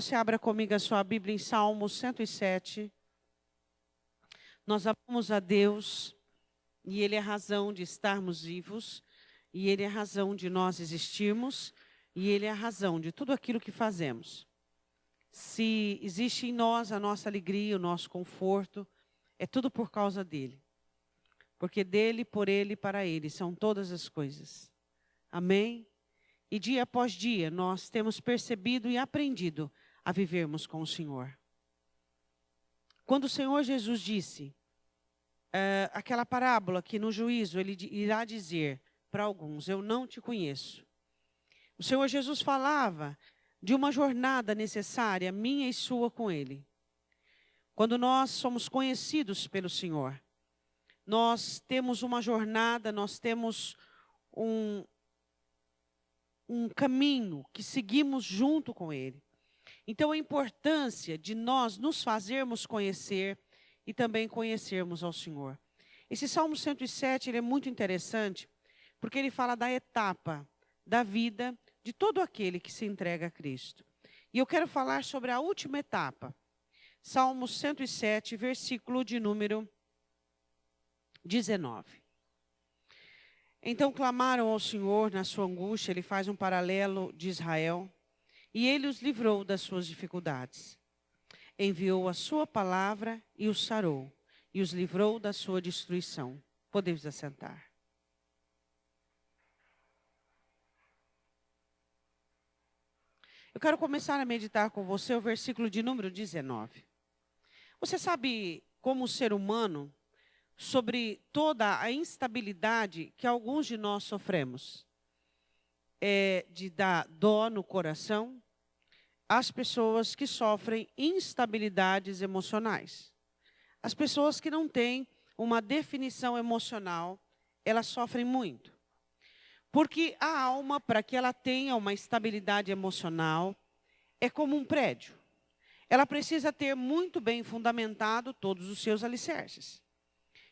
você abra comigo a sua Bíblia em Salmo 107. Nós amamos a Deus e Ele é a razão de estarmos vivos, e Ele é a razão de nós existirmos, e Ele é a razão de tudo aquilo que fazemos. Se existe em nós a nossa alegria, o nosso conforto, é tudo por causa dEle. Porque dEle, por Ele e para Ele são todas as coisas. Amém? E dia após dia nós temos percebido e aprendido a vivermos com o Senhor. Quando o Senhor Jesus disse aquela parábola que no juízo Ele irá dizer para alguns: eu não te conheço. O Senhor Jesus falava de uma jornada necessária, minha e sua, com Ele. Quando nós somos conhecidos pelo Senhor, nós temos uma jornada, nós temos um caminho que seguimos junto com Ele. Então, a importância de nós nos fazermos conhecer e também conhecermos ao Senhor. Esse Salmo 107, ele é muito interessante, porque ele fala da etapa da vida de todo aquele que se entrega a Cristo. E eu quero falar sobre a última etapa. Salmo 107, versículo de número 19. Então clamaram ao Senhor na sua angústia. Ele faz um paralelo de Israel. E Ele os livrou das suas dificuldades. Enviou a sua palavra e os sarou. E os livrou da sua destruição. Podemos assentar. Eu quero começar a meditar com você o versículo de número 19. Você sabe como o ser humano, sobre toda a instabilidade que alguns de nós sofremos, de dar dó no coração às pessoas que sofrem instabilidades emocionais. As pessoas que não têm uma definição emocional, elas sofrem muito. Porque a alma, para que ela tenha uma estabilidade emocional, é como um prédio. Ela precisa ter muito bem fundamentado todos os seus alicerces.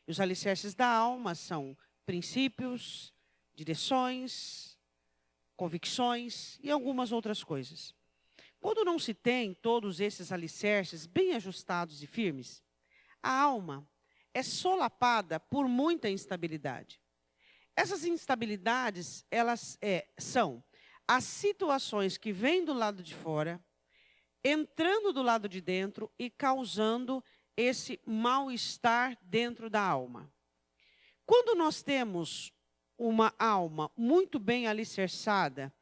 E os alicerces da alma são princípios, direções, convicções e algumas outras coisas. Quando não se tem todos esses alicerces bem ajustados e firmes, a alma é solapada por muita instabilidade. Essas instabilidades, elas são as situações que vêm do lado de fora, entrando do lado de dentro e causando esse mal-estar dentro da alma. Quando nós temos uma alma muito bem alicerçada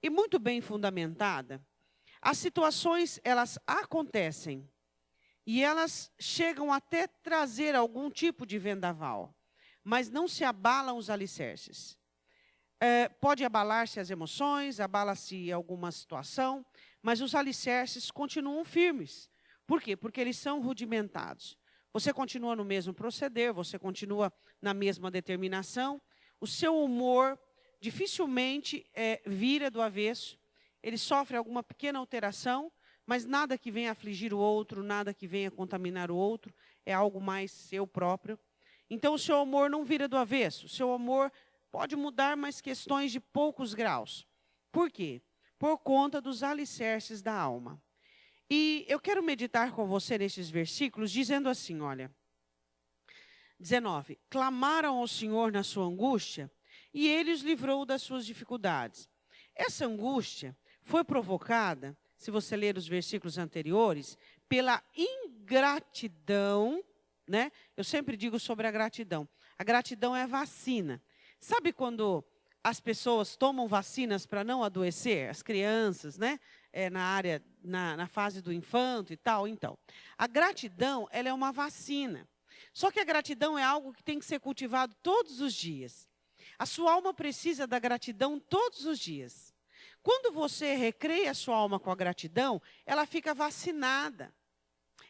e muito bem fundamentada, as situações, elas acontecem e elas chegam até trazer algum tipo de vendaval, mas não se abalam os alicerces. Pode abalar-se as emoções, abala-se alguma situação, mas os alicerces continuam firmes. Por quê? Porque eles são rudimentados. Você continua no mesmo proceder, você continua na mesma determinação. O seu humor dificilmente vira do avesso. Ele sofre alguma pequena alteração, mas nada que venha afligir o outro, nada que venha contaminar o outro. É algo mais seu próprio. Então, o seu humor não vira do avesso. O seu humor pode mudar, mas questões de poucos graus. Por quê? Por conta dos alicerces da alma. E eu quero meditar com você nesses versículos, dizendo assim, olha. 19. Clamaram ao Senhor na sua angústia, e Ele os livrou das suas dificuldades. Essa angústia foi provocada, se você ler os versículos anteriores, pela ingratidão, né? Eu sempre digo sobre a gratidão. A gratidão é vacina. Sabe quando as pessoas tomam vacinas para não adoecer? As crianças, né? Na fase do infanto e tal. Então, a gratidão, ela é uma vacina. Só que a gratidão é algo que tem que ser cultivado todos os dias. A sua alma precisa da gratidão todos os dias. Quando você recreia a sua alma com a gratidão, ela fica vacinada.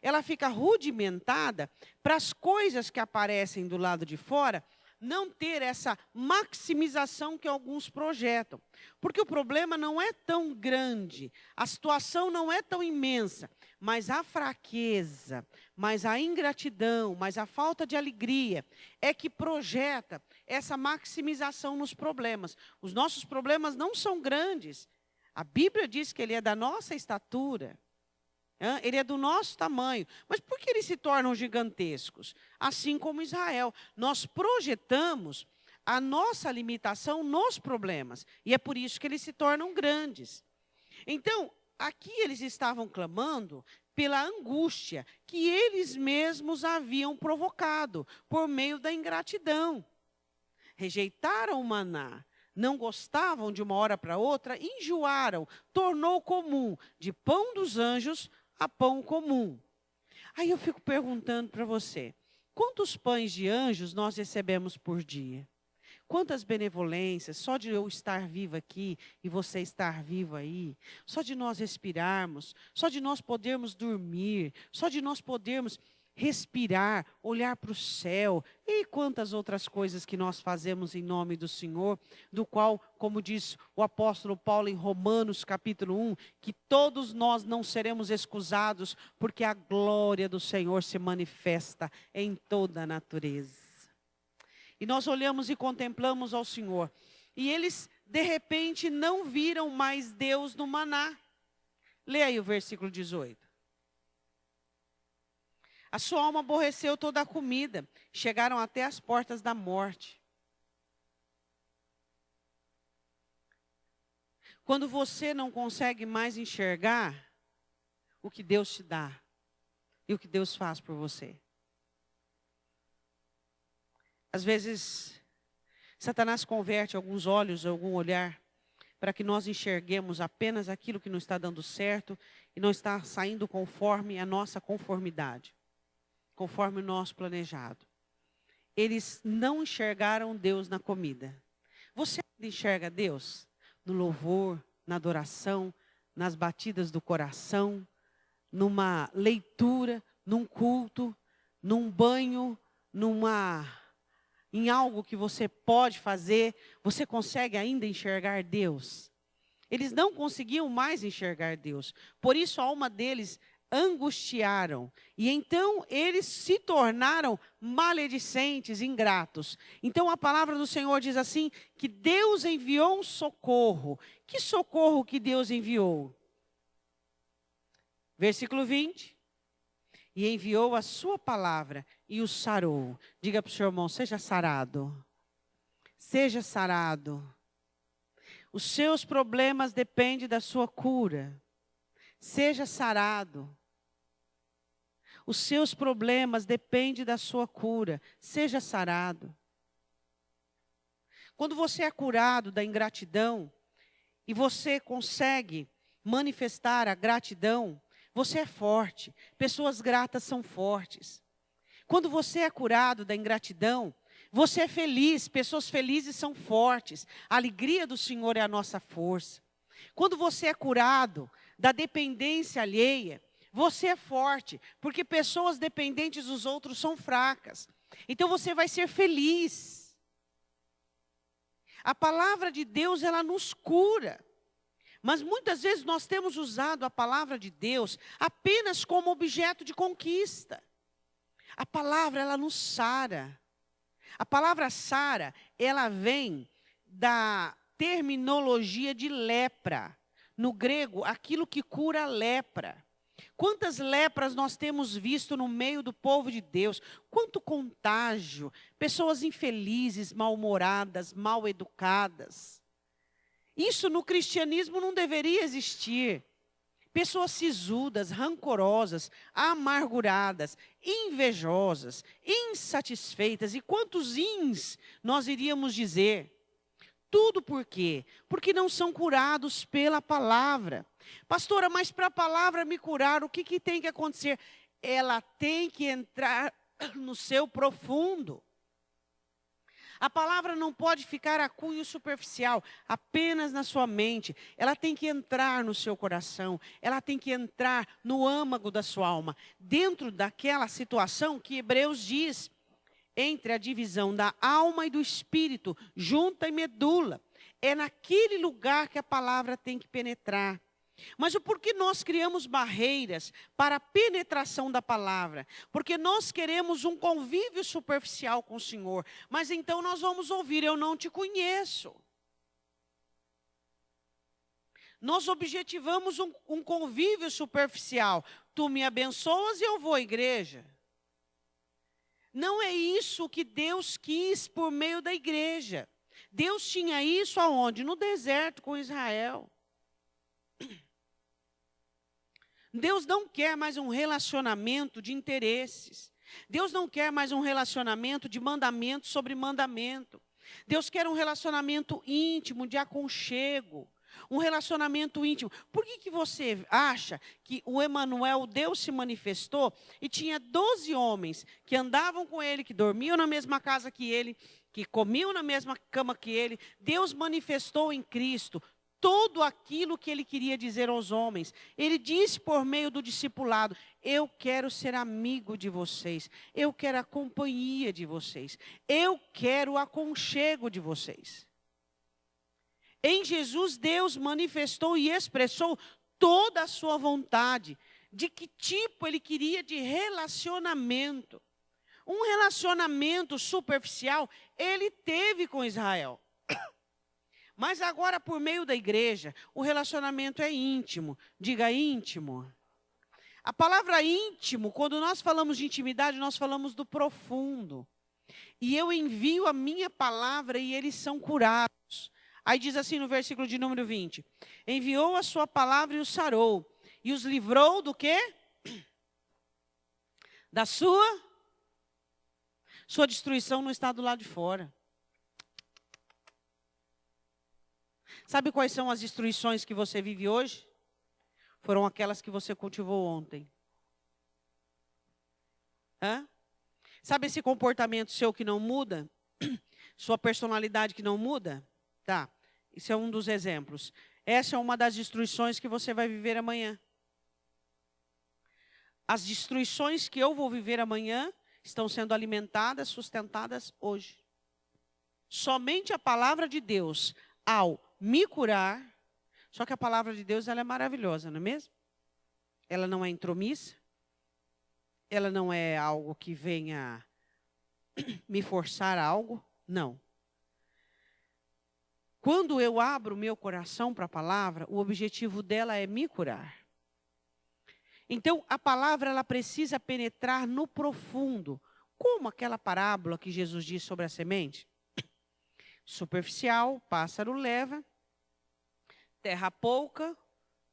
Ela fica rudimentada para as coisas que aparecem do lado de fora não ter essa maximização que alguns projetam. Porque o problema não é tão grande, a situação não é tão imensa, mas a fraqueza, mas a ingratidão, mas a falta de alegria é que projeta essa maximização nos problemas. Os nossos problemas não são grandes. A Bíblia diz que ele é da nossa estatura. Ele é do nosso tamanho. Mas por que eles se tornam gigantescos? Assim como Israel. Nós projetamos a nossa limitação nos problemas. E é por isso que eles se tornam grandes. Então, aqui eles estavam clamando pela angústia que eles mesmos haviam provocado por meio da ingratidão. Rejeitaram o maná, não gostavam de uma hora para outra, enjoaram, tornou comum, de pão dos anjos a pão comum. Aí eu fico perguntando para você, quantos pães de anjos nós recebemos por dia? Quantas benevolências, só de eu estar vivo aqui e você estar vivo aí, só de nós respirarmos, só de nós podermos dormir, só de nós podermos respirar, olhar para o céu, e quantas outras coisas que nós fazemos em nome do Senhor, do qual, como diz o apóstolo Paulo em Romanos capítulo 1, que todos nós não seremos excusados, porque a glória do Senhor se manifesta em toda a natureza. E nós olhamos e contemplamos ao Senhor. E eles, de repente, não viram mais Deus no maná. Leia aí o versículo 18. A sua alma aborreceu toda a comida. Chegaram até as portas da morte. Quando você não consegue mais enxergar o que Deus te dá e o que Deus faz por você. Às vezes, Satanás converte alguns olhos, algum olhar, para que nós enxerguemos apenas aquilo que não está dando certo e não está saindo conforme a nossa conformidade, conforme o nosso planejado. Eles não enxergaram Deus na comida. Você enxerga Deus no louvor, na adoração, nas batidas do coração, numa leitura, num culto, num banho, em algo que você pode fazer, você consegue ainda enxergar Deus? Eles não conseguiam mais enxergar Deus. Por isso a alma deles angustiaram. E então eles se tornaram maledicentes, ingratos. Então a palavra do Senhor diz assim, que Deus enviou um socorro. Que socorro que Deus enviou? Versículo 20. E enviou a sua palavra e o sarou. Diga para o seu irmão, seja sarado. Seja sarado. Os seus problemas dependem da sua cura. Seja sarado. Os seus problemas dependem da sua cura. Seja sarado. Quando você é curado da ingratidão e você consegue manifestar a gratidão, você é forte. Pessoas gratas são fortes. Quando você é curado da ingratidão, você é feliz. Pessoas felizes são fortes. A alegria do Senhor é a nossa força. Quando você é curado da dependência alheia, você é forte. Porque pessoas dependentes dos outros são fracas. Então você vai ser feliz. A palavra de Deus, ela nos cura. Mas muitas vezes nós temos usado a palavra de Deus apenas como objeto de conquista. A palavra, ela nos sara. A palavra sara, ela vem da terminologia de lepra. No grego, aquilo que cura a lepra. Quantas lepras nós temos visto no meio do povo de Deus? Quanto contágio. Pessoas infelizes, mal-humoradas, mal educadas. Isso no cristianismo não deveria existir. Pessoas sisudas, rancorosas, amarguradas, invejosas, insatisfeitas. E quantos ins nós iríamos dizer? Tudo por quê? Porque não são curados pela palavra. Pastora, mas para a palavra me curar, o que tem que acontecer? Ela tem que entrar no seu profundo. A palavra não pode ficar a cunho superficial, apenas na sua mente. Ela tem que entrar no seu coração. Ela tem que entrar no âmago da sua alma. Dentro daquela situação que Hebreus diz, entre a divisão da alma e do espírito, junta e medula. É naquele lugar que a palavra tem que penetrar. Mas o porquê nós criamos barreiras para a penetração da palavra? Porque nós queremos um convívio superficial com o Senhor. Mas então nós vamos ouvir, eu não te conheço. Nós objetivamos um convívio superficial. Tu me abençoas e eu vou à igreja. Não é isso que Deus quis por meio da igreja. Deus tinha isso aonde? No deserto com Israel. Deus não quer mais um relacionamento de interesses. Deus não quer mais um relacionamento de mandamento sobre mandamento. Deus quer um relacionamento íntimo, de aconchego. Um relacionamento íntimo. Por que você acha que o Emanuel, Deus se manifestou e tinha 12 homens que andavam com ele, que dormiam na mesma casa que ele, que comiam na mesma cama que ele? Deus manifestou em Cristo tudo aquilo que ele queria dizer aos homens. Ele disse por meio do discipulado: eu quero ser amigo de vocês, eu quero a companhia de vocês, eu quero o aconchego de vocês. Em Jesus, Deus manifestou e expressou toda a sua vontade. De que tipo ele queria de relacionamento. Um relacionamento superficial ele teve com Israel. Mas agora, por meio da igreja, o relacionamento é íntimo. Diga íntimo. A palavra íntimo, quando nós falamos de intimidade, nós falamos do profundo. E eu envio a minha palavra e eles são curados. Aí diz assim no versículo de número 20. Enviou a sua palavra e os sarou. E os livrou do quê? Da sua destruição não está do lado de fora. Sabe quais são as destruições que você vive hoje? Foram aquelas que você cultivou ontem. Hã? Sabe esse comportamento seu que não muda? Sua personalidade que não muda? Tá, isso é um dos exemplos. Essa é uma das destruições que você vai viver amanhã. As destruições que eu vou viver amanhã estão sendo alimentadas, sustentadas hoje. Somente a palavra de Deus, ao me curar, só que a palavra de Deus ela é maravilhosa, não é mesmo? Ela não é intromissa, ela não é algo que venha me forçar a algo, não. Quando eu abro meu coração para a palavra, o objetivo dela é me curar. Então, a palavra ela precisa penetrar no profundo. Como aquela parábola que Jesus disse sobre a semente? Superficial, pássaro leva, terra pouca,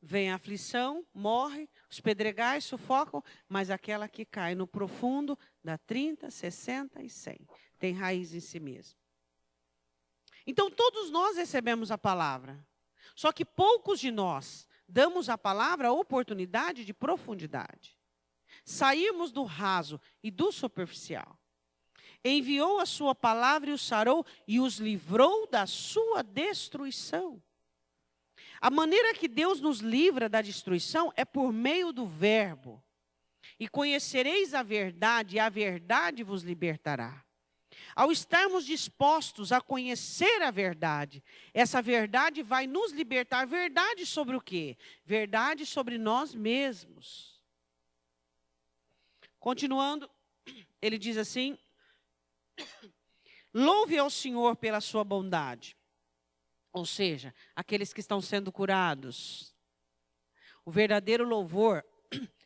vem a aflição, morre, os pedregais sufocam, mas aquela que cai no profundo dá 30, 60 e 100. Tem raiz em si mesmo. Então, todos nós recebemos a palavra. Só que poucos de nós damos à palavra a oportunidade de profundidade. Saímos do raso e do superficial. Enviou a sua palavra e os sarou e os livrou da sua destruição. A maneira que Deus nos livra da destruição é por meio do verbo. E conhecereis a verdade, e a verdade vos libertará. Ao estarmos dispostos a conhecer a verdade, essa verdade vai nos libertar. Verdade sobre o quê? Verdade sobre nós mesmos. Continuando, ele diz assim: louve ao Senhor pela sua bondade. Ou seja, aqueles que estão sendo curados. O verdadeiro louvor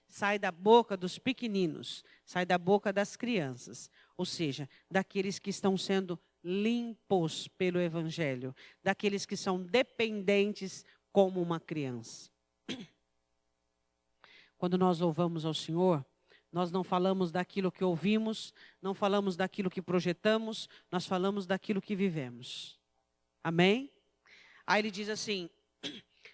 sai da boca dos pequeninos, sai da boca das crianças. Ou seja, daqueles que estão sendo limpos pelo Evangelho. Daqueles que são dependentes como uma criança. Quando nós louvamos ao Senhor, nós não falamos daquilo que ouvimos, não falamos daquilo que projetamos, nós falamos daquilo que vivemos. Amém? Aí ele diz assim: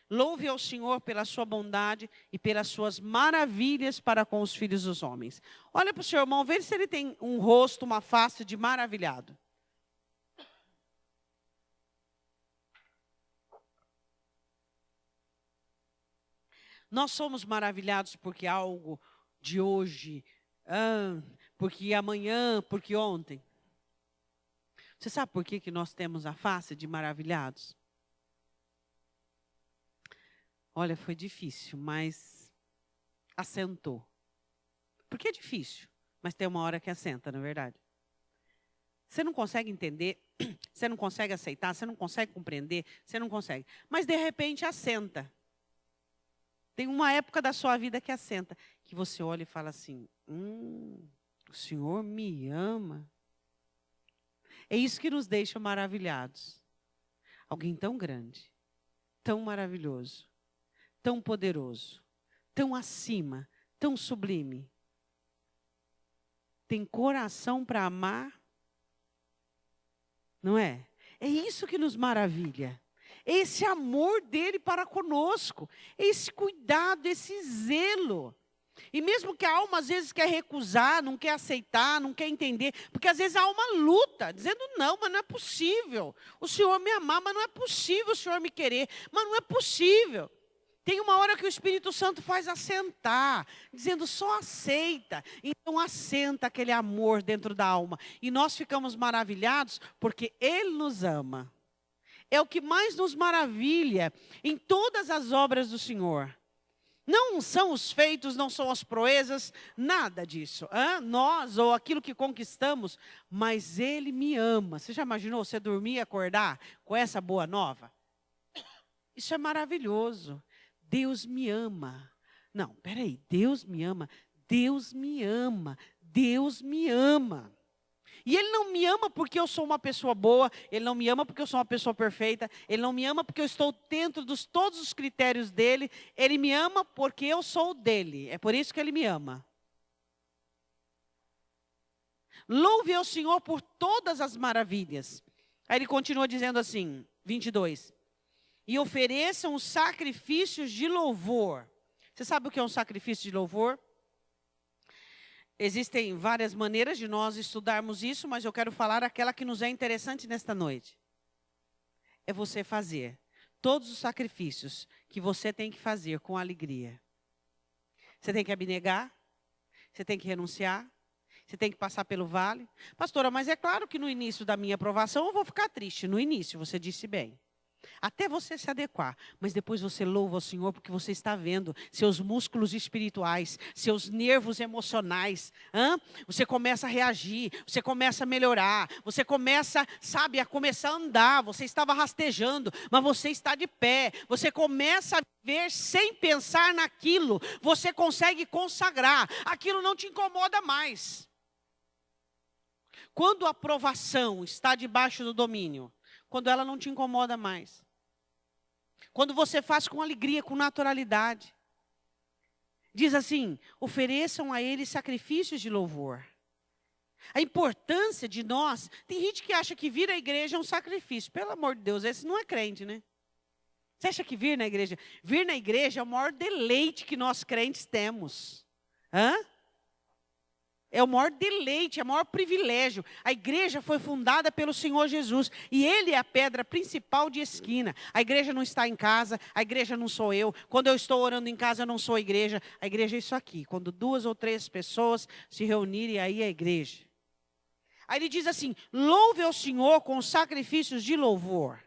louve ao Senhor pela sua bondade e pelas suas maravilhas para com os filhos dos homens. Olha para o seu irmão, vê se ele tem um rosto, uma face de maravilhado. Nós somos maravilhados porque algo de hoje, porque amanhã, porque ontem. Você sabe por que nós temos a face de maravilhados? Olha, foi difícil, mas assentou. Porque é difícil, mas tem uma hora que assenta, não é verdade? Você não consegue entender, você não consegue aceitar, você não consegue compreender, você não consegue. Mas de repente assenta. Tem uma época da sua vida que assenta, que você olha e fala assim, o Senhor me ama. É isso que nos deixa maravilhados. Alguém tão grande, tão maravilhoso, tão poderoso, tão acima, tão sublime. Tem coração para amar, não é? É isso que nos maravilha. Esse amor dele para conosco, esse cuidado, esse zelo. E mesmo que a alma às vezes quer recusar, não quer aceitar, não quer entender, porque às vezes a alma luta, dizendo não, mas não é possível. O Senhor me amar, mas não é possível o Senhor me querer, mas não é possível. Tem uma hora que o Espírito Santo faz assentar, dizendo só aceita. Então assenta aquele amor dentro da alma. E nós ficamos maravilhados porque Ele nos ama. É o que mais nos maravilha em todas as obras do Senhor. Não são os feitos, não são as proezas, nada disso. Nós ou aquilo que conquistamos, mas Ele me ama. Você já imaginou você dormir e acordar com essa boa nova? Isso é maravilhoso. Deus me ama. Não, peraí, Deus me ama. Deus me ama. Deus me ama. E Ele não me ama porque eu sou uma pessoa boa, Ele não me ama porque eu sou uma pessoa perfeita, Ele não me ama porque eu estou dentro de todos os critérios dEle, Ele me ama porque eu sou dEle, é por isso que Ele me ama. Louve ao Senhor por todas as maravilhas. Aí Ele continua dizendo assim, 22. E ofereçam sacrifícios de louvor. Você sabe o que é um sacrifício de louvor? Existem várias maneiras de nós estudarmos isso, mas eu quero falar aquela que nos é interessante nesta noite. É você fazer todos os sacrifícios que você tem que fazer com alegria. Você tem que abnegar, você tem que renunciar, você tem que passar pelo vale. Pastora, mas é claro que no início da minha aprovação eu vou ficar triste. No início, você disse bem. Até você se adequar, mas depois você louva o Senhor porque você está vendo seus músculos espirituais, seus nervos emocionais, você começa a reagir, você começa a melhorar, você começa, a começar a andar, você estava rastejando, mas você está de pé, você começa a viver sem pensar naquilo, você consegue consagrar, aquilo não te incomoda mais. Quando a aprovação está debaixo do domínio, quando ela não te incomoda mais. Quando você faz com alegria, com naturalidade. Diz assim, ofereçam a Ele sacrifícios de louvor. A importância de nós, tem gente que acha que vir à igreja é um sacrifício. Pelo amor de Deus, esse não é crente, né? Você acha que vir na igreja? Vir na igreja é o maior deleite que nós crentes temos. É o maior deleite, é o maior privilégio. A igreja foi fundada pelo Senhor Jesus. E Ele é a pedra principal de esquina. A igreja não está em casa, a igreja não sou eu. Quando eu estou orando em casa, eu não sou a igreja. A igreja é isso aqui. Quando 2 ou 3 pessoas se reunirem, aí é a igreja. Aí ele diz assim, louve ao Senhor com sacrifícios de louvor.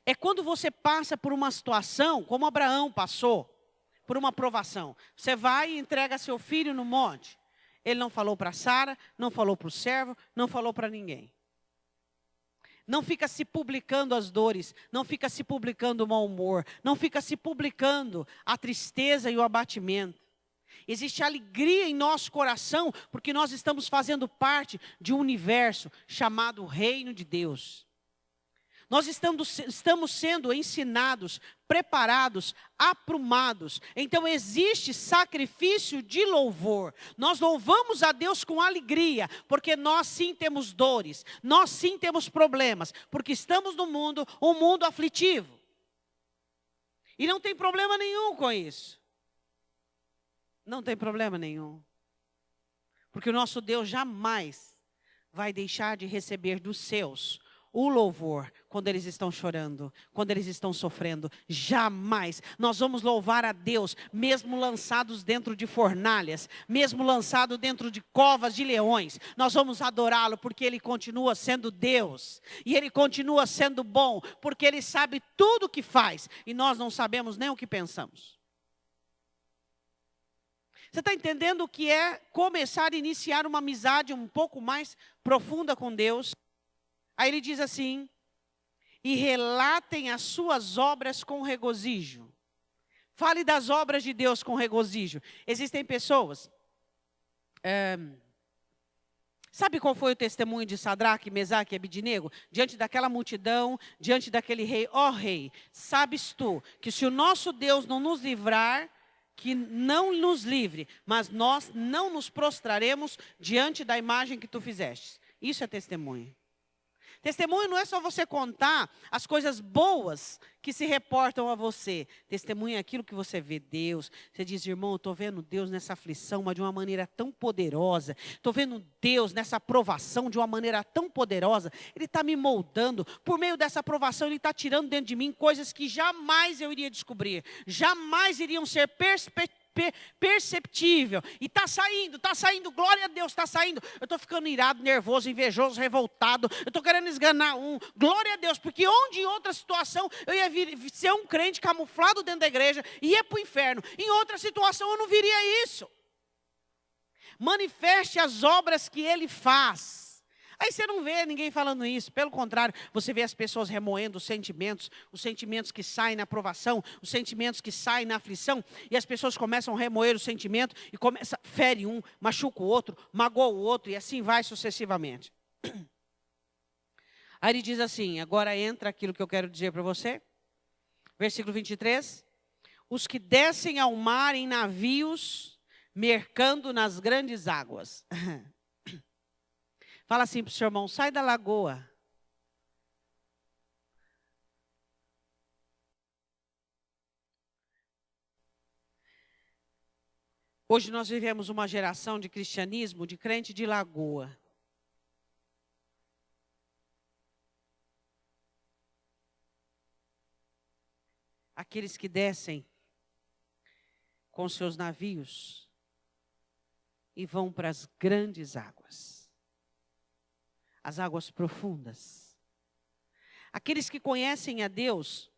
É quando você passa por uma situação, como Abraão passou. Por uma provação. Você vai e entrega seu filho no monte. Ele não falou para Sara, não falou para o servo, não falou para ninguém. Não fica se publicando as dores, não fica se publicando o mau humor, não fica se publicando a tristeza e o abatimento. Existe alegria em nosso coração, porque nós estamos fazendo parte de um universo chamado Reino de Deus. Nós estamos sendo ensinados, preparados, aprumados. Então existe sacrifício de louvor. Nós louvamos a Deus com alegria, porque nós sim temos dores, nós sim temos problemas, porque estamos no mundo, um mundo aflitivo. E não tem problema nenhum com isso. Não tem problema nenhum. Porque o nosso Deus jamais vai deixar de receber dos seus o louvor, quando eles estão chorando, quando eles estão sofrendo, jamais. Nós vamos louvar a Deus, mesmo lançados dentro de fornalhas, mesmo lançados dentro de covas de leões. Nós vamos adorá-lo, porque Ele continua sendo Deus. E Ele continua sendo bom, porque Ele sabe tudo o que faz. E nós não sabemos nem o que pensamos. Você está entendendo o que é começar a iniciar uma amizade um pouco mais profunda com Deus? Aí ele diz assim, e relatem as suas obras com regozijo. Fale das obras de Deus com regozijo. Existem pessoas... Sabe qual foi o testemunho de Sadraque, Mesaque e Abidnego? Diante daquela multidão, diante daquele rei. Ó rei, sabes tu que se o nosso Deus não nos livrar, que não nos livre, mas nós não nos prostraremos diante da imagem que tu fizeste. Isso é testemunho. Testemunho não é só você contar as coisas boas que se reportam a você. Testemunho é aquilo que você vê Deus. Você diz, irmão, eu estou vendo Deus nessa aflição, mas de uma maneira tão poderosa. Estou vendo Deus nessa provação de uma maneira tão poderosa. Ele está me moldando. Por meio dessa provação, Ele está tirando dentro de mim coisas que jamais eu iria descobrir. Jamais iriam ser perceptível, e está saindo, glória a Deus, está saindo. Eu estou ficando irado, nervoso, invejoso, revoltado, eu estou querendo esganar glória a Deus, porque onde em outra situação eu ia ser um crente camuflado dentro da igreja e ia para o inferno, em outra situação eu não viria isso. Manifeste as obras que Ele faz. Aí você não vê ninguém falando isso, pelo contrário, você vê as pessoas remoendo os sentimentos que saem na provação, os sentimentos que saem na aflição, e as pessoas começam a remoer o sentimento, e fere um, machuca o outro, magoa o outro, e assim vai sucessivamente. Aí ele diz assim, agora entra aquilo que eu quero dizer para você, versículo 23, os que descem ao mar em navios, mercando nas grandes águas. Fala assim para o seu irmão, sai da lagoa. Hoje nós vivemos uma geração de cristianismo, de crente de lagoa. Aqueles que descem com seus navios e vão para as grandes águas. As águas profundas. Aqueles que conhecem a Deus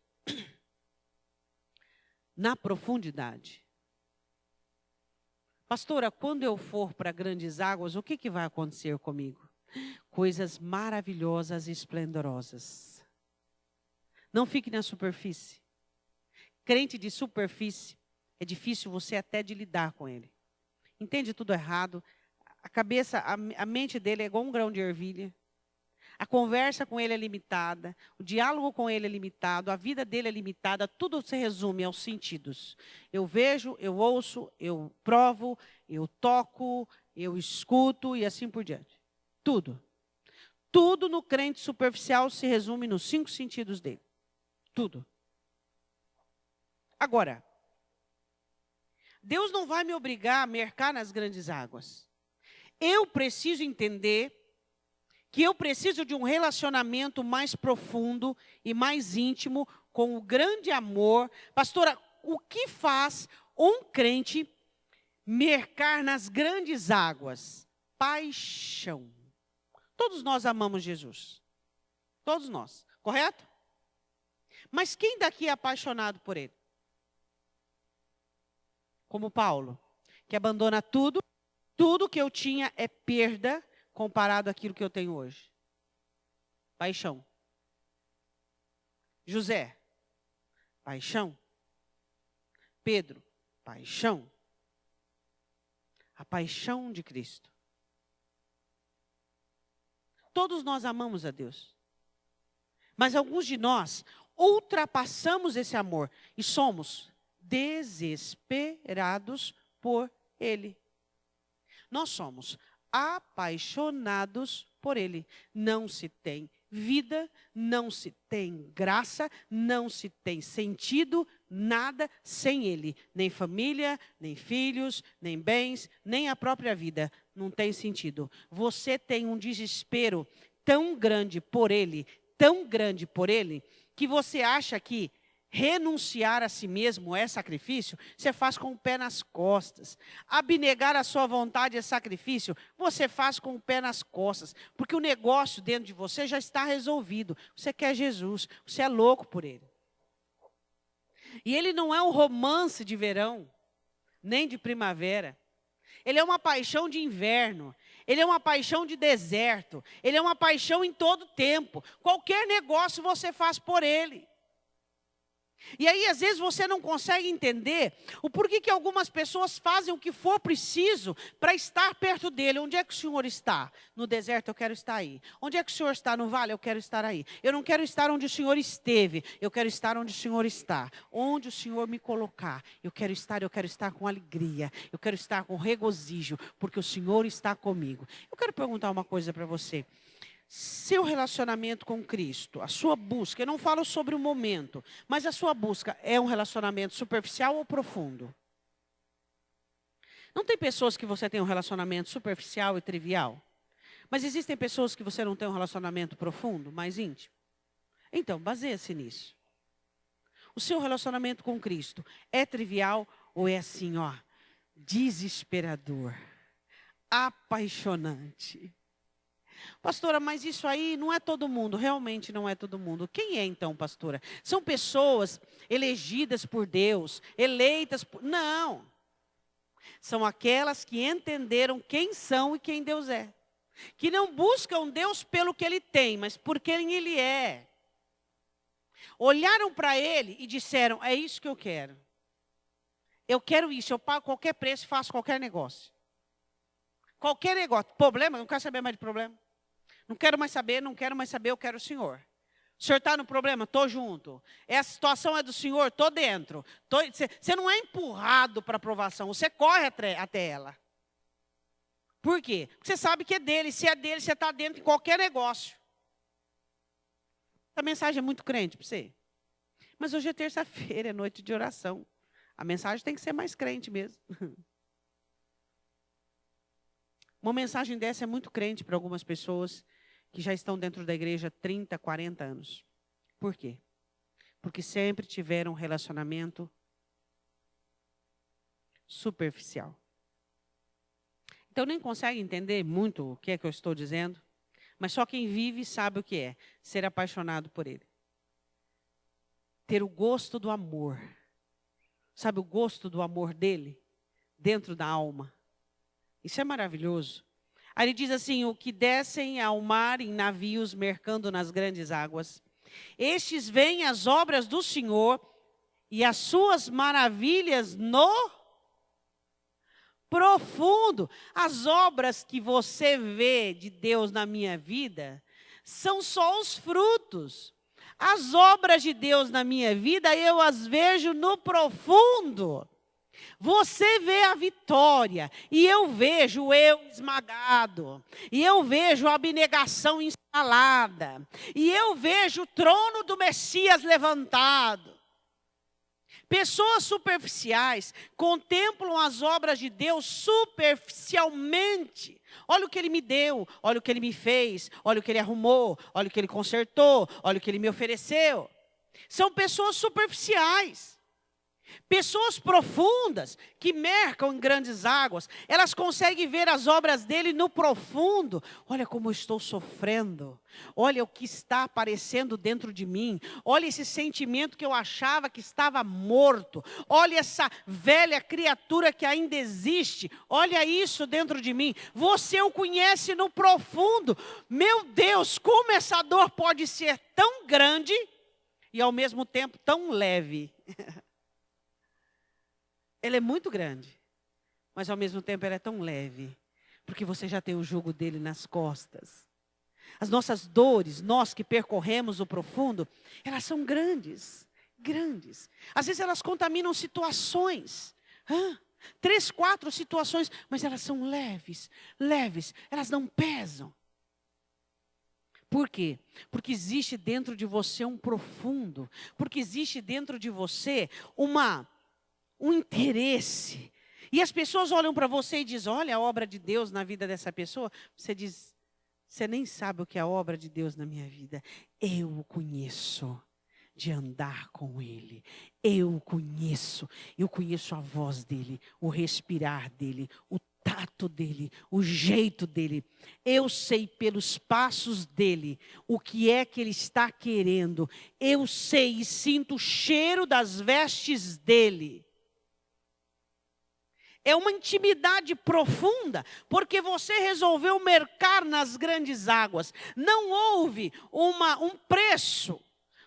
na profundidade. Pastora, quando eu for para grandes águas, o que vai acontecer comigo? Coisas maravilhosas e esplendorosas. Não fique na superfície. Crente de superfície, é difícil você até de lidar com ele. Entende tudo errado. A mente dele é igual um grão de ervilha. A conversa com ele é limitada, o diálogo com ele é limitado, a vida dele é limitada, tudo se resume aos sentidos. Eu vejo, eu ouço, eu provo, eu toco, eu escuto e assim por diante. Tudo. Tudo no crente superficial se resume nos 5 sentidos dele. Tudo. Agora, Deus não vai me obrigar a mercar nas grandes águas. Eu preciso entender que eu preciso de um relacionamento mais profundo e mais íntimo com o grande amor. Pastora, o que faz um crente mercar nas grandes águas? Paixão. Todos nós amamos Jesus. Todos nós, correto? Mas quem daqui é apaixonado por Ele? Como Paulo, que abandona tudo que eu tinha é perda comparado àquilo que eu tenho hoje. Paixão. José, paixão. Pedro, paixão. A paixão de Cristo. Todos nós amamos a Deus. Mas alguns de nós ultrapassamos esse amor e somos desesperados por Ele. Nós somos apaixonados por Ele. Não se tem vida, não se tem graça, não se tem sentido, nada sem Ele. Nem família, nem filhos, nem bens, nem a própria vida. Não tem sentido. Você tem um desespero tão grande por Ele, que você acha que renunciar a si mesmo é sacrifício, você faz com o pé nas costas. Abnegar a sua vontade é sacrifício, você faz com o pé nas costas. Porque o negócio dentro de você já está resolvido. Você quer Jesus, você é louco por Ele. E Ele não é um romance de verão, nem de primavera. Ele é uma paixão de inverno. Ele é uma paixão de deserto. Ele é uma paixão em todo tempo. Qualquer negócio você faz por Ele. E aí, às vezes, você não consegue entender o porquê que algumas pessoas fazem o que for preciso para estar perto dele. Onde é que o Senhor está? No deserto, eu quero estar aí. Onde é que o Senhor está? No vale, eu quero estar aí. Eu não quero estar onde o Senhor esteve. Eu quero estar onde o Senhor está. Onde o Senhor me colocar. Eu quero estar com alegria. Eu quero estar com regozijo, porque o Senhor está comigo. Eu quero perguntar uma coisa para você. Seu relacionamento com Cristo, a sua busca, eu não falo sobre o momento, mas a sua busca é um relacionamento superficial ou profundo? Não tem pessoas que você tem um relacionamento superficial e trivial, mas existem pessoas que você não tem um relacionamento profundo, mais íntimo? Então, baseia-se nisso. O seu relacionamento com Cristo é trivial ou é assim, ó, desesperador, apaixonante? Pastora, mas isso aí não é todo mundo, realmente não é todo mundo. Quem é então, pastora? São pessoas elegidas por Deus, eleitas por... Não. São aquelas que entenderam quem são e quem Deus é. Que não buscam Deus pelo que Ele tem, mas por quem Ele é. Olharam para Ele e disseram, é isso que eu quero. Eu quero isso, eu pago qualquer preço e faço qualquer negócio. Qualquer negócio. Problema, não quero saber mais de problema. Não quero mais saber, eu quero o Senhor. O Senhor está no problema? Estou junto. Essa situação é do Senhor? Estou dentro. Você não é empurrado para a aprovação, você corre até ela. Por quê? Porque você sabe que é dele. Se é dele, você está dentro de qualquer negócio. Essa mensagem é muito crente para você. Mas hoje é terça-feira, é noite de oração. A mensagem tem que ser mais crente mesmo. Uma mensagem dessa é muito crente para algumas pessoas que já estão dentro da igreja há 30, 40 anos. Por quê? Porque sempre tiveram um relacionamento superficial. Então nem consegue entender muito o que é que eu estou dizendo, mas só quem vive sabe o que é ser apaixonado por Ele. Ter o gosto do amor. Sabe o gosto do amor dele? Dentro da alma. Isso é maravilhoso. Aí ele diz assim, o que descem ao mar em navios mercando nas grandes águas. Estes veem as obras do Senhor e as suas maravilhas no profundo. As obras que você vê de Deus na minha vida são só os frutos. As obras de Deus na minha vida eu as vejo no profundo. Você vê a vitória, e eu vejo o eu esmagado, e eu vejo a abnegação instalada, e eu vejo o trono do Messias levantado. Pessoas superficiais contemplam as obras de Deus superficialmente. Olha o que Ele me deu, olha o que Ele me fez, olha o que Ele arrumou, olha o que Ele consertou, olha o que Ele me ofereceu. São pessoas superficiais. Pessoas profundas, que mercam em grandes águas, elas conseguem ver as obras dele no profundo. Olha como eu estou sofrendo, olha o que está aparecendo dentro de mim, olha esse sentimento que eu achava que estava morto, olha essa velha criatura que ainda existe, olha isso dentro de mim. Você o conhece no profundo. Meu Deus, como essa dor pode ser tão grande e ao mesmo tempo tão leve. Ela é muito grande, mas ao mesmo tempo ela é tão leve, porque você já tem o jugo dele nas costas. As nossas dores, nós que percorremos o profundo, elas são grandes, grandes. Às vezes elas contaminam situações, 3, 4 situações, mas elas são leves, leves, elas não pesam. Por quê? Porque existe dentro de você um profundo, porque existe dentro de você um interesse. E as pessoas olham para você e dizem, olha a obra de Deus na vida dessa pessoa. Você diz, você nem sabe o que é a obra de Deus na minha vida. Eu o conheço de andar com Ele. Eu o conheço a voz dEle, o respirar dEle, o tato dEle, o jeito dEle. Eu sei pelos passos dEle o que é que Ele está querendo. Eu sei e sinto o cheiro das vestes dEle. É uma intimidade profunda, porque você resolveu mercar nas grandes águas. Não houve um preço.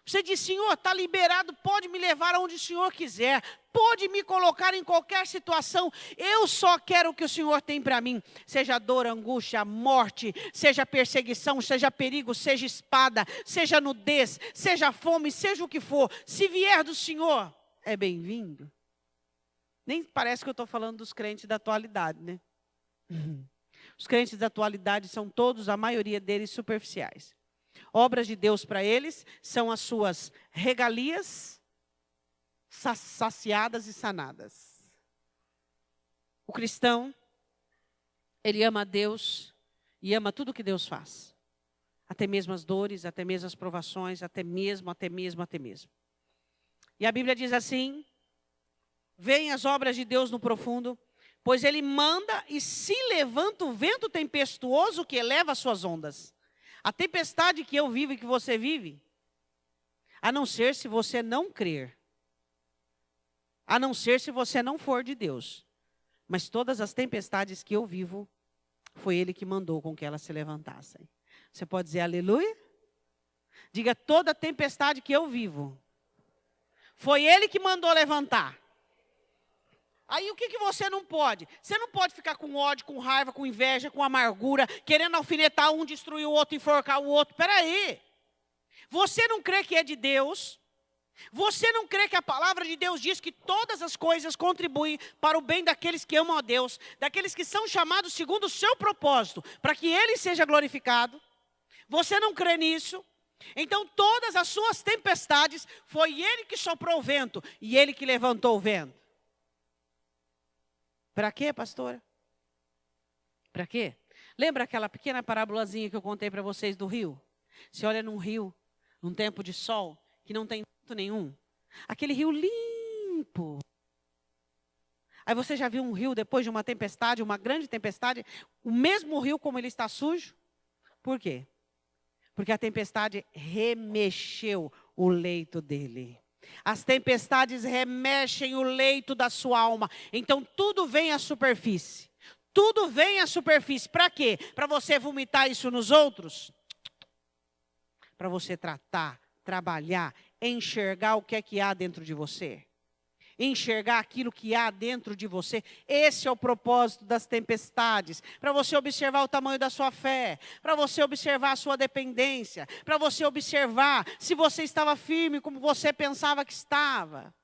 Você diz, Senhor, está liberado, pode me levar aonde o Senhor quiser, pode me colocar em qualquer situação, eu só quero o que o Senhor tem para mim, seja dor, angústia, morte, seja perseguição, seja perigo, seja espada, seja nudez, seja fome, seja o que for, se vier do Senhor, é bem-vindo. Nem parece que eu estou falando dos crentes da atualidade, né? Os crentes da atualidade são todos, a maioria deles, superficiais. Obras de Deus para eles são as suas regalias saciadas e sanadas. O cristão, ele ama a Deus e ama tudo que Deus faz. Até mesmo as dores, até mesmo as provações, até mesmo. E a Bíblia diz assim, veem as obras de Deus no profundo, pois Ele manda e se levanta o vento tempestuoso que eleva as suas ondas. A tempestade que eu vivo e que você vive, a não ser se você não crer, a não ser se você não for de Deus. Mas todas as tempestades que eu vivo, foi Ele que mandou com que elas se levantassem. Você pode dizer aleluia? Diga, toda tempestade que eu vivo, foi Ele que mandou levantar. Aí o que você não pode? Você não pode ficar com ódio, com raiva, com inveja, com amargura, querendo alfinetar um, destruir o outro, enforcar o outro. Espera aí. Você não crê que é de Deus? Você não crê que a palavra de Deus diz que todas as coisas contribuem para o bem daqueles que amam a Deus, daqueles que são chamados segundo o seu propósito, para que Ele seja glorificado? Você não crê nisso? Então todas as suas tempestades, foi Ele que soprou o vento e Ele que levantou o vento. Para quê, pastora? Para quê? Lembra aquela pequena parábolazinha que eu contei para vocês do rio? Você olha num rio, num tempo de sol, que não tem vento nenhum. Aquele rio limpo. Aí você já viu um rio depois de uma tempestade, uma grande tempestade, o mesmo rio como ele está sujo? Por quê? Porque a tempestade remexeu o leito dele. As tempestades remexem o leito da sua alma. Então tudo vem à superfície. Tudo vem à superfície. Para quê? Para você vomitar isso nos outros? Para você tratar, trabalhar, enxergar o que é que há dentro de você. Enxergar aquilo que há dentro de você. Esse é o propósito das tempestades. Para você observar o tamanho da sua fé. Para você observar a sua dependência. Para você observar se você estava firme como você pensava que estava.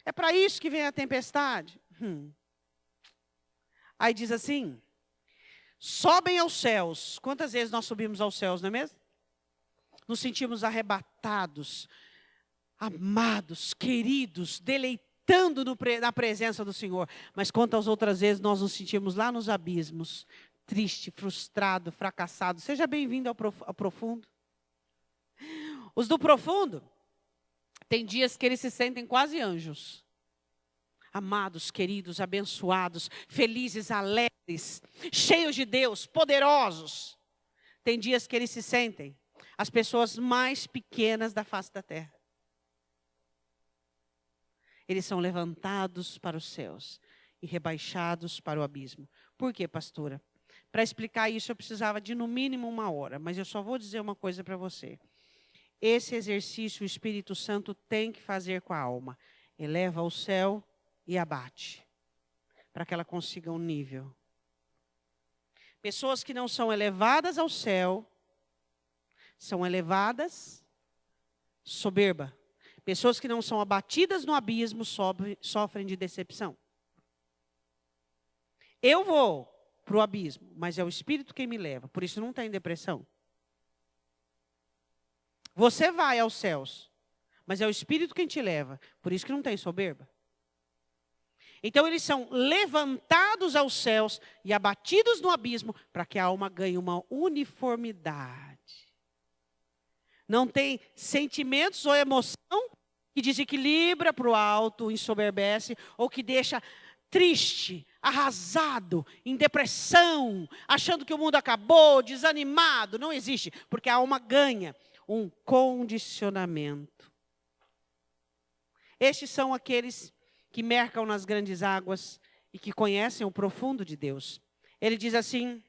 É para isso que vem a tempestade. Aí diz assim, sobem aos céus. Quantas vezes nós subimos aos céus, não é mesmo? Nos sentimos arrebatados, amados, queridos, deleitando na presença do Senhor. Mas quantas outras vezes nós nos sentimos lá nos abismos, triste, frustrado, fracassado. Seja bem-vindo ao profundo. Os do profundo, tem dias que eles se sentem quase anjos. Amados, queridos, abençoados, felizes, alegres, cheios de Deus, poderosos. Tem dias que eles se sentem as pessoas mais pequenas da face da terra. Eles são levantados para os céus e rebaixados para o abismo. Por quê, pastora? Para explicar isso eu precisava de no mínimo 1 hora, mas eu só vou dizer uma coisa para você. Esse exercício o Espírito Santo tem que fazer com a alma. Eleva ao céu e abate, para que ela consiga um nível. Pessoas que não são elevadas ao céu, são elevadas soberba. Pessoas que não são abatidas no abismo sofrem de decepção. Eu vou para o abismo, mas é o Espírito quem me leva, por isso não tem depressão. Você vai aos céus, mas é o Espírito quem te leva, por isso que não tem soberba. Então eles são levantados aos céus e abatidos no abismo para que a alma ganhe uma uniformidade. Não tem sentimentos ou emoção que desequilibra para o alto, ensoberbece, ou que deixa triste, arrasado, em depressão, achando que o mundo acabou, desanimado. Não existe, porque a alma ganha um condicionamento. Estes são aqueles que mercam nas grandes águas e que conhecem o profundo de Deus. Ele diz assim,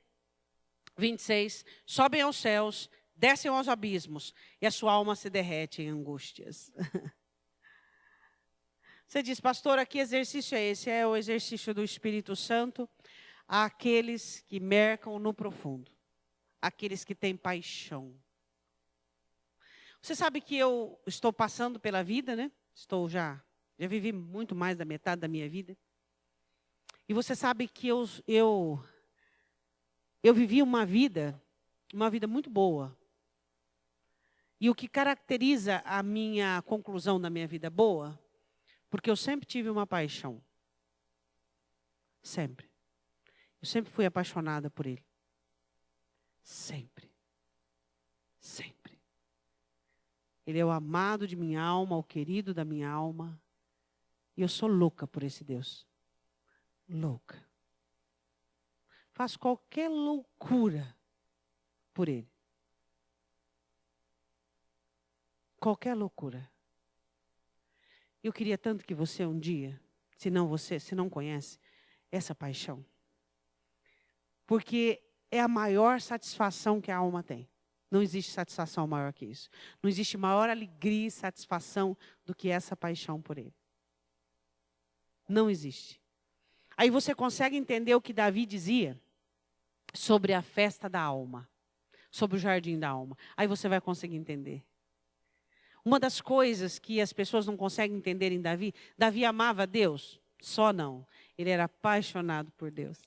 26, sobem aos céus, descem aos abismos e a sua alma se derrete em angústias. Você diz, pastora, que exercício é esse? É o exercício do Espírito Santo àqueles que mercam no profundo, aqueles que têm paixão. Você sabe que eu estou passando pela vida, né? Já vivi muito mais da metade da minha vida. E você sabe que eu vivi uma vida muito boa. E o que caracteriza a minha conclusão da minha vida boa, porque eu sempre tive uma paixão. Sempre. Eu sempre fui apaixonada por ele. Sempre. Sempre. Ele é o amado de minha alma, o querido da minha alma. E eu sou louca por esse Deus. Louca. Faço qualquer loucura por ele. Qualquer loucura. Eu queria tanto que você um dia, se não conhece, essa paixão. Porque é a maior satisfação que a alma tem. Não existe satisfação maior que isso. Não existe maior alegria e satisfação do que essa paixão por ele. Não existe. Aí você consegue entender o que Davi dizia sobre a festa da alma, sobre o jardim da alma. Aí você vai conseguir entender. Uma das coisas que as pessoas não conseguem entender em Davi, Davi amava Deus? Só não. Ele era apaixonado por Deus.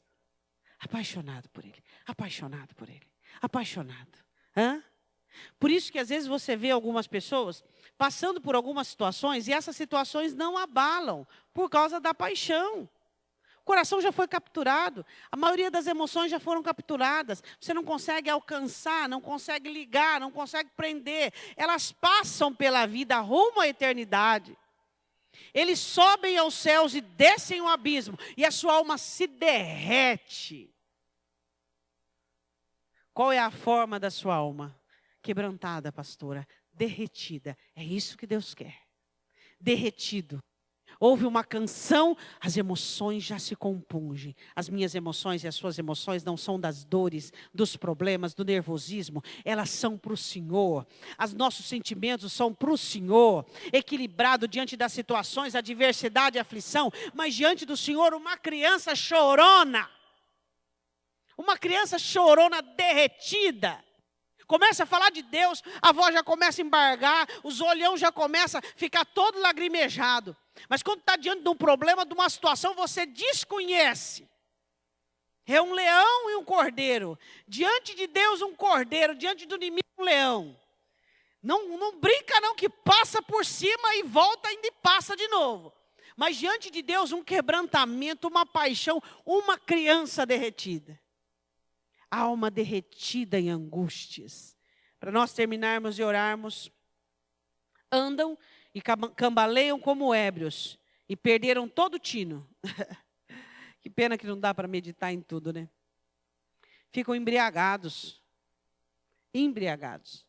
Apaixonado por ele. Apaixonado por ele. Apaixonado. Hã? Por isso que às vezes você vê algumas pessoas passando por algumas situações e essas situações não abalam por causa da paixão. O coração já foi capturado, a maioria das emoções já foram capturadas. Você não consegue alcançar, não consegue ligar, não consegue prender. Elas passam pela vida rumo à eternidade. Eles sobem aos céus e descem o abismo e a sua alma se derrete. Qual é a forma da sua alma? Quebrantada, pastora, derretida. É isso que Deus quer. Derretido. Ouve uma canção, as emoções já se compungem. As minhas emoções e as suas emoções não são das dores, dos problemas, do nervosismo. Elas são para o Senhor. Os nossos sentimentos são para o Senhor. Equilibrado diante das situações, adversidade, aflição. Mas diante do Senhor, uma criança chorona. Uma criança chorona derretida. Começa a falar de Deus, a voz já começa a embargar, os olhão já começa a ficar todo lagrimejado. Mas quando está diante de um problema, de uma situação, você desconhece. É um leão e um cordeiro. Diante de Deus, um cordeiro. Diante do inimigo, um leão. Não brinca não, que passa por cima e volta ainda e passa de novo. Mas diante de Deus, um quebrantamento, uma paixão, uma criança derretida. Alma derretida em angústias. Para nós terminarmos e orarmos. Andam e cambaleiam como ébrios. E perderam todo o tino. Que pena que não dá para meditar em tudo, né? Ficam embriagados. Embriagados.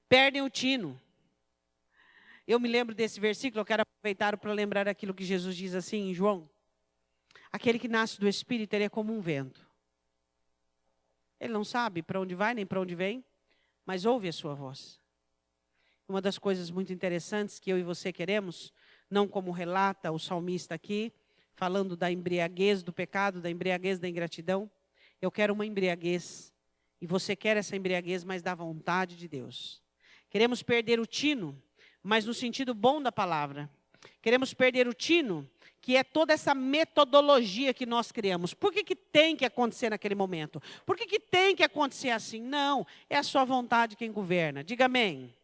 Perdem o tino. Eu me lembro desse versículo, eu quero aproveitar para lembrar aquilo que Jesus diz assim em João. Aquele que nasce do Espírito, ele é como um vento. Ele não sabe para onde vai, nem para onde vem, mas ouve a sua voz. Uma das coisas muito interessantes que eu e você queremos, não como relata o salmista aqui, falando da embriaguez do pecado, da embriaguez da ingratidão. Eu quero uma embriaguez, e você quer essa embriaguez, mas da vontade de Deus. Queremos perder o tino, mas no sentido bom da palavra. Queremos perder o tino, que é toda essa metodologia que nós criamos. Por que tem que acontecer naquele momento? Por que tem que acontecer assim? Não, é a sua vontade quem governa. Diga amém.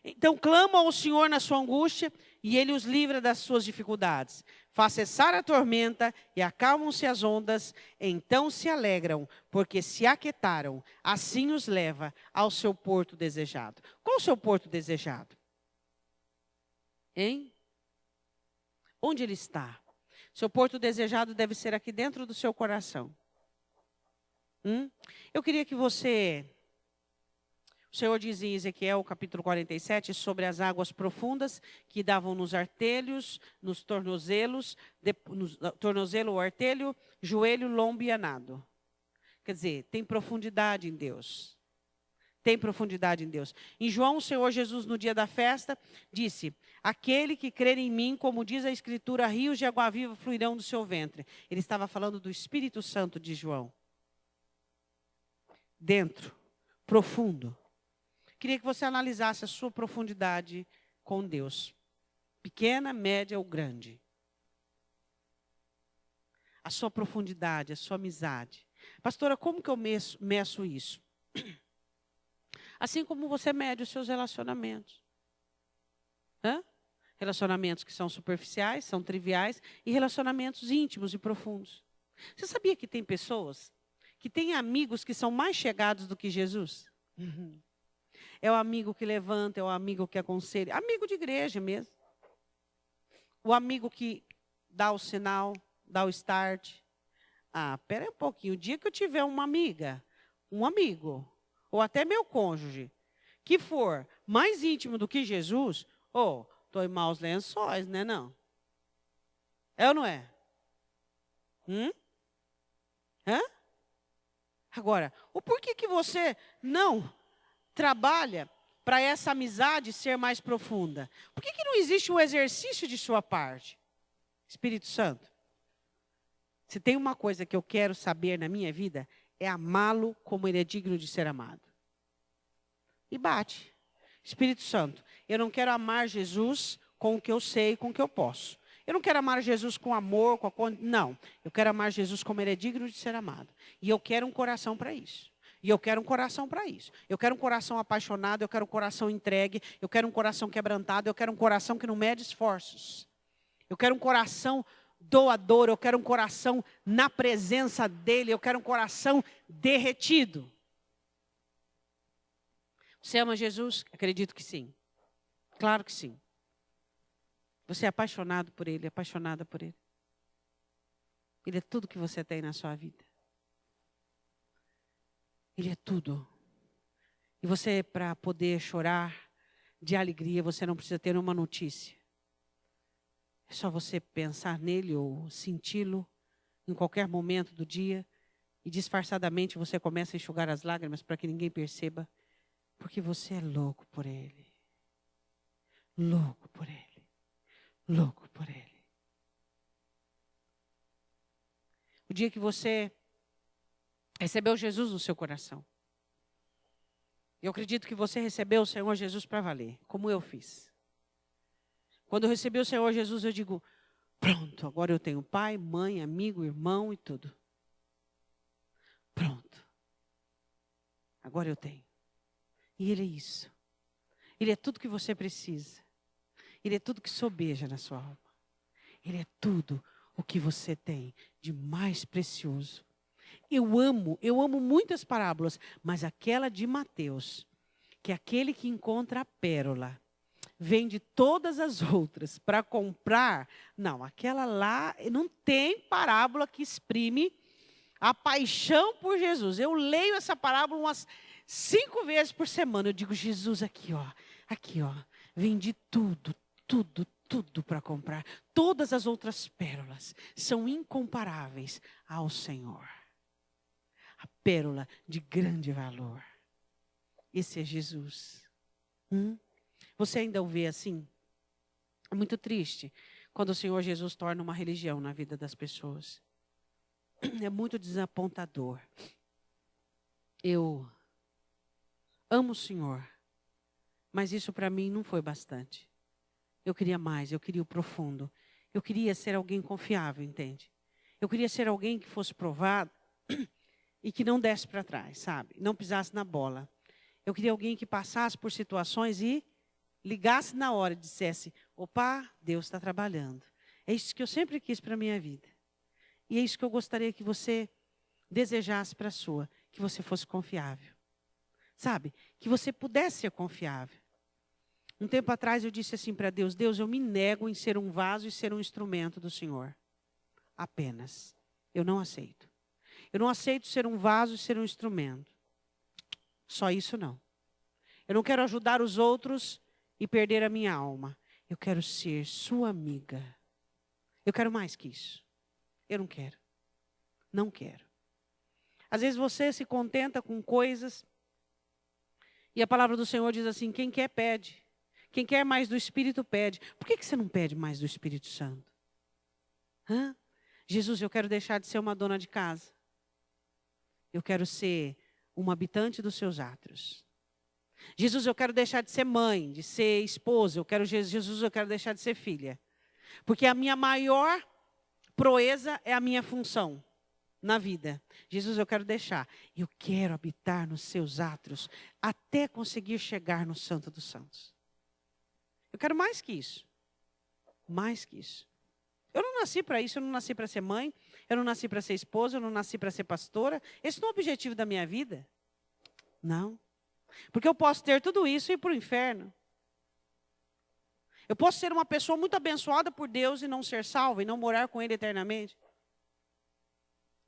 Então, clamam ao Senhor na sua angústia e Ele os livra das suas dificuldades. Faz cessar a tormenta e acalmam-se as ondas, então se alegram, porque se aquietaram. Assim os leva ao seu porto desejado. Qual o seu porto desejado? Hein? Onde ele está? Seu porto desejado deve ser aqui dentro do seu coração. Eu queria que você... O Senhor diz em Ezequiel, capítulo 47, sobre as águas profundas que davam nos artelhos, nos tornozelos, tornozelo, artelho, joelho, lombo e anado. Quer dizer, tem profundidade em Deus. tem profundidade em Deus. Em João, o Senhor Jesus, no dia da festa, disse: aquele que crer em mim, como diz a Escritura, rios de água viva fluirão do seu ventre. Ele estava falando do Espírito Santo de João. Dentro, profundo. Queria que você analisasse a sua profundidade com Deus. Pequena, média ou grande. A sua profundidade, a sua amizade. Pastora, como que eu meço isso? Assim como você mede os seus relacionamentos. Relacionamentos que são superficiais, são triviais, e relacionamentos íntimos e profundos. Você sabia que tem pessoas que têm amigos que são mais chegados do que Jesus? É o amigo que levanta, é o amigo que aconselha. Amigo de igreja mesmo. O amigo que dá o sinal, dá o start. Pera aí um pouquinho. O dia que eu tiver uma amiga, um amigo, ou até meu cônjuge, que for mais íntimo do que Jesus, estou em maus lençóis, né não? É ou não é? Agora, o porquê que você não trabalha para essa amizade ser mais profunda? Por que não existe um exercício de sua parte? Espírito Santo, se tem uma coisa que eu quero saber na minha vida, é amá-lo como ele é digno de ser amado. E bate. Espírito Santo, eu não quero amar Jesus com o que eu sei, com o que eu posso. Eu não quero amar Jesus com amor, não. Eu quero amar Jesus como ele é digno de ser amado. E eu quero um coração para isso. E eu quero um coração para isso. Eu quero um coração apaixonado, eu quero um coração entregue, eu quero um coração quebrantado, eu quero um coração que não mede esforços. Eu quero um coração doador, eu quero um coração na presença dele, eu quero um coração derretido. Você ama Jesus? Acredito que sim. Claro que sim. Você é apaixonado por ele, apaixonada por ele. Ele é tudo que você tem na sua vida. Ele é tudo. E você, para poder chorar de alegria, você não precisa ter uma notícia. É só você pensar nele ou senti-lo em qualquer momento do dia e disfarçadamente você começa a enxugar as lágrimas para que ninguém perceba, porque você é louco por ele. Louco por ele. Louco por ele. O dia que você recebeu Jesus no seu coração, eu acredito que você recebeu o Senhor Jesus para valer, como eu fiz. Quando eu recebi o Senhor Jesus, eu digo, pronto, agora eu tenho pai, mãe, amigo, irmão e tudo. Pronto. Agora eu tenho. E Ele é isso. Ele é tudo que você precisa. Ele é tudo que sobeja na sua alma. Ele é tudo o que você tem de mais precioso. Eu amo muitas parábolas, mas aquela de Mateus, que é aquele que encontra a pérola, vende todas as outras para comprar. Não, aquela lá não tem parábola que exprime a paixão por Jesus. Eu leio essa parábola umas 5 vezes por semana. Eu digo, Jesus, aqui ó, vendi tudo para comprar. Todas as outras pérolas são incomparáveis ao Senhor. A pérola de grande valor. Esse é Jesus. Você ainda o vê assim? É muito triste quando o Senhor Jesus torna uma religião na vida das pessoas. É muito desapontador. Eu amo o Senhor, mas isso para mim não foi bastante. Eu queria mais, eu queria o profundo. Eu queria ser alguém confiável, entende? Eu queria ser alguém que fosse provado e que não desse para trás, sabe? Não pisasse na bola. Eu queria alguém que passasse por situações e ligasse na hora e dissesse, opa, Deus está trabalhando. É isso que eu sempre quis para a minha vida. E é isso que eu gostaria que você desejasse para a sua, que você fosse confiável. Sabe? Que você pudesse ser confiável. Um tempo atrás eu disse assim para Deus, Deus, eu me nego em ser um vaso e ser um instrumento do Senhor. Apenas. Eu não aceito. Eu não aceito ser um vaso e ser um instrumento. Só isso não. Eu não quero ajudar os outros e perder a minha alma. Eu quero ser sua amiga. Eu quero mais que isso. Eu não quero. Não quero. Às vezes você se contenta com coisas E a palavra do Senhor diz assim, quem quer, pede. Quem quer mais do Espírito, pede. Por que você não pede mais do Espírito Santo? Hã? Jesus, eu quero deixar de ser uma dona de casa. Eu quero ser uma habitante dos seus átrios. Jesus, eu quero deixar de ser mãe, de ser esposa. Jesus, eu quero deixar de ser filha. Porque a minha maior proeza é a minha função na vida. Jesus, eu quero deixar. Eu quero habitar nos seus átrios até conseguir chegar no Santo dos Santos. Eu quero mais que isso. Mais que isso. Eu não nasci para isso, eu não nasci para ser mãe, eu não nasci para ser esposa, eu não nasci para ser pastora. Esse não é o objetivo da minha vida. Não. Porque eu posso ter tudo isso e ir para o inferno. Eu posso ser uma pessoa muito abençoada por Deus e não ser salva, e não morar com Ele eternamente.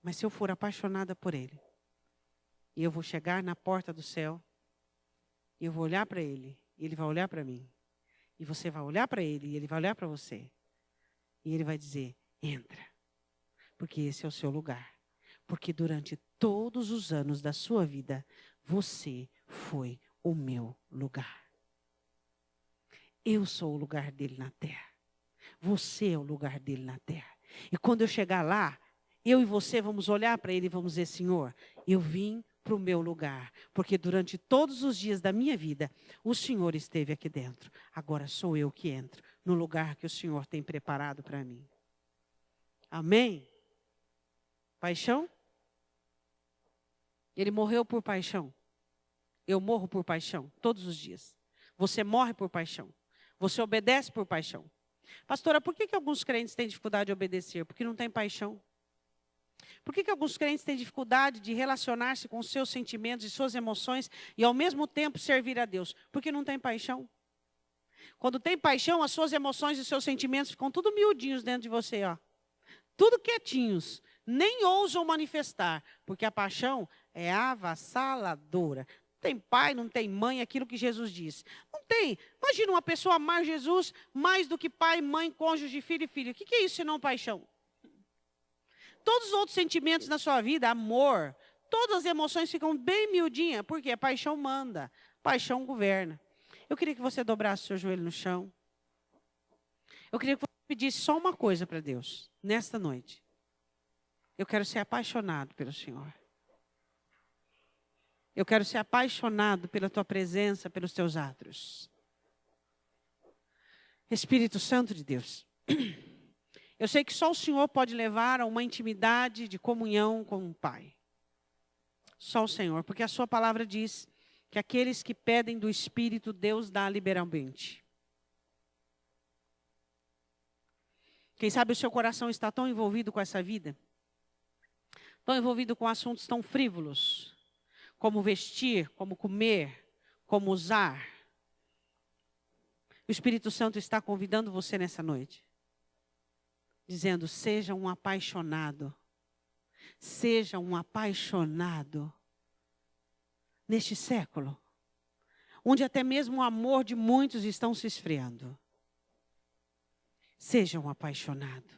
Mas se eu for apaixonada por Ele, e eu vou chegar na porta do céu, e eu vou olhar para Ele, e Ele vai olhar para mim, e você vai olhar para Ele, e Ele vai olhar para você, e Ele vai dizer, entra, porque esse é o seu lugar. Porque durante todos os anos da sua vida, você foi o meu lugar. Eu sou o lugar dele na terra. Você é o lugar dele na terra. E quando eu chegar lá, eu e você vamos olhar para ele e vamos dizer, Senhor, eu vim para o meu lugar. Porque durante todos os dias da minha vida, o Senhor esteve aqui dentro. Agora sou eu que entro no lugar que o Senhor tem preparado para mim. Amém? Paixão? Ele morreu por paixão. Eu morro por paixão, todos os dias. Você morre por paixão. Você obedece por paixão. Pastora, por que alguns crentes têm dificuldade de obedecer? Porque não tem paixão. Por que alguns crentes têm dificuldade de relacionar-se com os seus sentimentos e suas emoções e ao mesmo tempo servir a Deus? Porque não tem paixão. Quando tem paixão, as suas emoções e seus sentimentos ficam tudo miudinhos dentro de você, ó. Tudo quietinhos. Nem ousam manifestar, porque a paixão é avassaladora. Tem pai, não tem mãe, aquilo que Jesus disse. Não tem. Imagina uma pessoa amar Jesus mais do que pai, mãe, cônjuge, filho e filha. O que é isso senão paixão? Todos os outros sentimentos na sua vida, amor, todas as emoções ficam bem miudinhas, porque a paixão manda, paixão governa. Eu queria que você dobrasse o seu joelho no chão. Eu queria que você pedisse só uma coisa para Deus, nesta noite. Eu quero ser apaixonado pelo Senhor. Eu quero ser apaixonado pela tua presença, pelos teus átrios. Espírito Santo de Deus. Eu sei que só o Senhor pode levar a uma intimidade de comunhão com o Pai. Só o Senhor, porque a sua palavra diz que aqueles que pedem do Espírito, Deus dá liberalmente. Quem sabe o seu coração está tão envolvido com essa vida, tão envolvido com assuntos tão frívolos, como vestir, como comer, como usar. O Espírito Santo está convidando você nessa noite. Dizendo, seja um apaixonado. Seja um apaixonado. Neste século. Onde até mesmo o amor de muitos estão se esfriando. Seja um apaixonado.